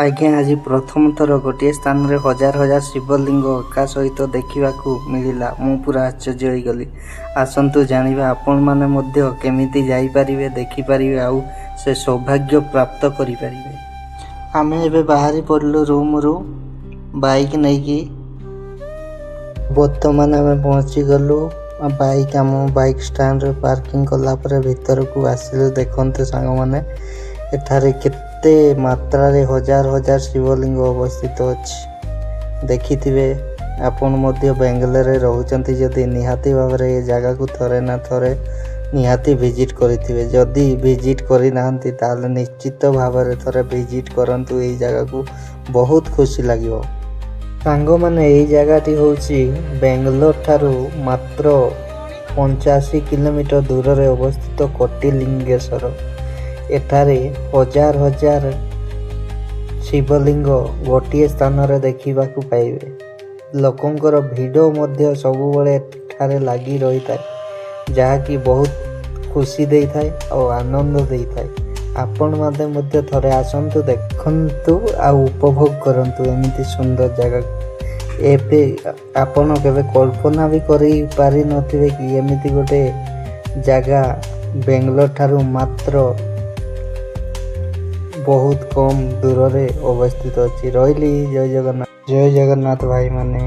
ଆଜ୍ଞା, ଆଜି ପ୍ରଥମ ଥର ଗୋଟିଏ ସ୍ଥାନରେ ହଜାର ହଜାର ଶିବଲିଙ୍ଗ ଏକା ସହିତ ଦେଖିବାକୁ ମିଳିଲା। ମୁଁ ପୁରା ଆଶ୍ଚର୍ଯ୍ୟ ହୋଇଗଲି। ଆସନ୍ତୁ ଜାଣିବା ଆପଣମାନେ ମଧ୍ୟ କେମିତି ଯାଇପାରିବେ, ଦେଖିପାରିବେ ଆଉ ସେ ସୌଭାଗ୍ୟ ପ୍ରାପ୍ତ କରିପାରିବେ। ଆମେ ଏବେ ବାହାରି ପଡ଼ିଲୁ ରୁମ୍ରୁ ବାଇକ୍ ନେଇକି। ବର୍ତ୍ତମାନ ଆମେ ପହଞ୍ଚିଗଲୁ। ଆମ ବାଇକ୍ ଷ୍ଟାଣ୍ଡରେ ପାର୍କିଂ କଲା ପରେ ଭିତରକୁ ଆସିଲୁ। ଦେଖନ୍ତୁ ସାଙ୍ଗମାନେ, ଏଠାରେ କେତେ ମାତ୍ରାରେ ହଜାର ହଜାର ଶିବଲିଙ୍ଗ ଅବସ୍ଥିତ ଅଛି। ଦେଖିଥିବେ, ଆପଣ ମଧ୍ୟ ବେଙ୍ଗଲୋରରେ ରହୁଛନ୍ତି ଯଦି ନିହାତି ଭାବରେ ଏ ଜାଗାକୁ ଥରେ ନା ଥରେ ନିହାତି ଭିଜିଟ୍ କରିଥିବେ। ଯଦି ଭିଜିଟ୍ କରିନାହାନ୍ତି ତାହେଲେ ନିଶ୍ଚିତ ଭାବରେ ଥରେ ଭିଜିଟ୍ କରନ୍ତୁ ଏଇ ଜାଗାକୁ, ବହୁତ ଖୁସି ଲାଗିବ। ସାଙ୍ଗମାନେ, ଏଇ ଜାଗାଟି ହେଉଛି ବେଙ୍ଗଲୋର ଠାରୁ ମାତ୍ର 85 କିଲୋମିଟର ଦୂରରେ ଅବସ୍ଥିତ କୋଟିଲିଙ୍ଗେଶ୍ୱର। ଏଠାରେ ହଜାର ହଜାର ଶିବଲିଙ୍ଗ ଗୋଟିଏ ସ୍ଥାନରେ ଦେଖିବାକୁ ପାଇବେ। ଲୋକଙ୍କର ଭିଡ଼ ମଧ୍ୟ ସବୁବେଳେ ଏଠାରେ ଲାଗି ରହିଥାଏ, ଯାହାକି ବହୁତ ଖୁସି ଦେଇଥାଏ ଆଉ ଆନନ୍ଦ ଦେଇଥାଏ। ଆପଣମାନେ ମଧ୍ୟ ଥରେ ଆସନ୍ତୁ, ଦେଖନ୍ତୁ ଆଉ ଉପଭୋଗ କରନ୍ତୁ ଏମିତି ସୁନ୍ଦର ଜାଗାକୁ। ଏବେ ଆପଣ କେବେ କଳ୍ପନା ବି କରିପାରିନଥିବେ କି ଏମିତି ଗୋଟେ ଜାଗା ବେଙ୍ଗଲୋର ଠାରୁ ମାତ୍ର ବହୁତ କମ୍ ଦୂରରେ ଅବସ୍ଥିତ ଅଛି। ରହିଲି। ଜୟ ଜଗନ୍ନାଥ। ଜୟ ଜଗନ୍ନାଥ ଭାଇମାନେ।